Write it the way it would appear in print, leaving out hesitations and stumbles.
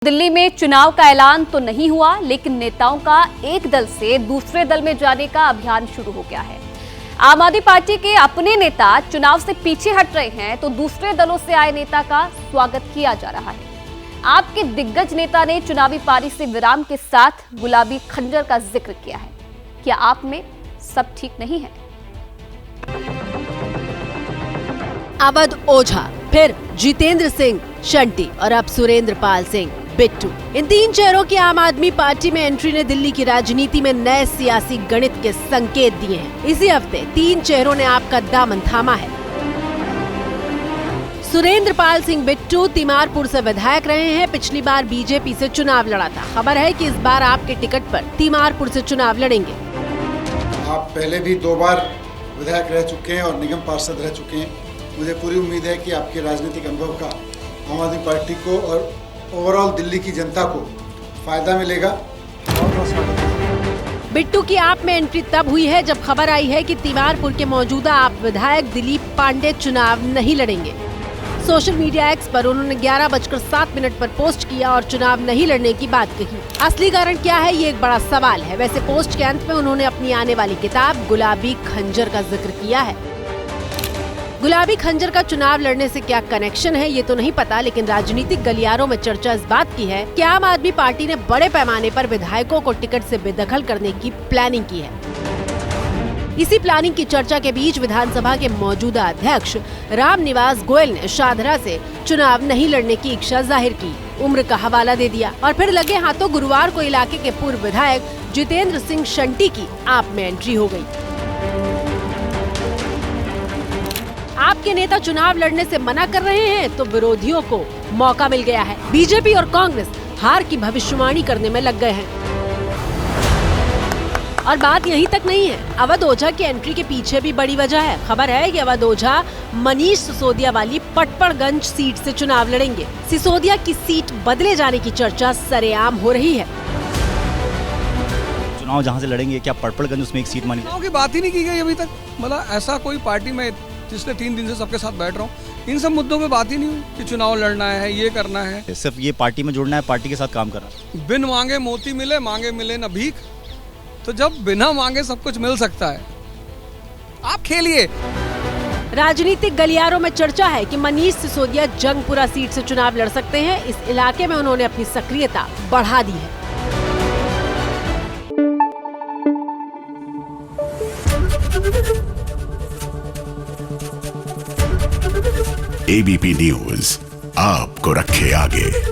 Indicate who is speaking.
Speaker 1: दिल्ली में चुनाव का ऐलान तो नहीं हुआ, लेकिन नेताओं का एक दल से दूसरे दल में जाने का अभियान शुरू हो गया है। आम आदमी पार्टी के अपने नेता चुनाव से पीछे हट रहे हैं, तो दूसरे दलों से आए नेता का स्वागत किया जा रहा है। आपके दिग्गज नेता ने चुनावी पारी से विराम के साथ गुलाबी खंजर का जिक्र किया है। क्या आप में सब ठीक नहीं है?
Speaker 2: अवध ओझा, फिर जितेंद्र सिंह शंटी और अब सुरेंद्र पाल सिंह बिट्टू, इन तीन चेहरों की आम आदमी पार्टी में एंट्री ने दिल्ली की राजनीति में नए सियासी गणित के संकेत दिए हैं। इसी हफ्ते तीन चेहरों ने आपका दामन थामा है। सुरेंद्र पाल सिंह बिट्टू तीमारपुर से विधायक रहे हैं। पिछली बार बीजेपी से चुनाव लड़ा था। खबर है कि इस बार आपके टिकट पर तीमारपुर से चुनाव लड़ेंगे।
Speaker 3: आप पहले भी 2 बार विधायक रह चुके हैं और निगम पार्षद रह चुके हैं। मुझे पूरी उम्मीद है कि आपके राजनीतिक अनुभव का आम आदमी पार्टी को और ओवरऑल दिल्ली की जनता को फायदा मिलेगा।
Speaker 2: बिट्टू की आप में एंट्री तब हुई है जब खबर आई है कि तीमारपुर के मौजूदा आप विधायक दिलीप पांडे चुनाव नहीं लड़ेंगे। सोशल मीडिया एक्स पर उन्होंने 11:07 पर पोस्ट किया और चुनाव नहीं लड़ने की बात कही। असली कारण क्या है, ये एक बड़ा सवाल है। वैसे पोस्ट के अंत में उन्होंने अपनी आने वाली किताब गुलाबी खंजर का जिक्र किया है। गुलाबी खंजर का चुनाव लड़ने से क्या कनेक्शन है ये तो नहीं पता, लेकिन राजनीतिक गलियारों में चर्चा इस बात की है कि आम आदमी पार्टी ने बड़े पैमाने पर विधायकों को टिकट से बेदखल करने की प्लानिंग की है। इसी प्लानिंग की चर्चा के बीच विधानसभा के मौजूदा अध्यक्ष रामनिवास गोयल ने शाहदरा से चुनाव नहीं लड़ने की इच्छा जाहिर की, उम्र का हवाला दे दिया और फिर लगे हाथों गुरुवार को इलाके के पूर्व विधायक जितेंद्र सिंह शंटी की आप में एंट्री हो गयी। आपके नेता चुनाव लड़ने से मना कर रहे हैं तो विरोधियों को मौका मिल गया है। बीजेपी और कांग्रेस हार की भविष्यवाणी करने में लग गए हैं। और बात यहीं तक नहीं है, अवध ओझा की एंट्री के पीछे भी बड़ी वजह है। खबर है कि अवध ओझा मनीष सिसोदिया वाली पटपड़गंज सीट से चुनाव लड़ेंगे। सिसोदिया की सीट बदले जाने की चर्चा सरेआम हो रही है।
Speaker 4: चुनाव जहाँ से लड़ेंगे, क्या पटपड़गंज उसमें एक सीट मानी?
Speaker 5: चुनाव की बात ही नहीं की गई अभी तक। मतलब ऐसा कोई पार्टी में जिसने 3 दिन से सबके साथ बैठ रहा हूँ, इन सब मुद्दों पे बात ही नहीं हुई कि चुनाव लड़ना है, ये करना है।
Speaker 4: सिर्फ ये पार्टी में जुड़ना है, पार्टी के साथ काम करना है।
Speaker 5: बिन मांगे मोती मिले, मांगे मिले न भीख। तो जब बिना मांगे सब कुछ मिल सकता है, आप खेलिए।
Speaker 2: राजनीतिक गलियारों में चर्चा है कि मनीष सिसोदिया जंगपुरा सीट से चुनाव लड़ सकते हैं। इस इलाके में उन्होंने अपनी सक्रियता बढ़ा दी है।
Speaker 6: एबीपी न्यूज आपको रखे आगे।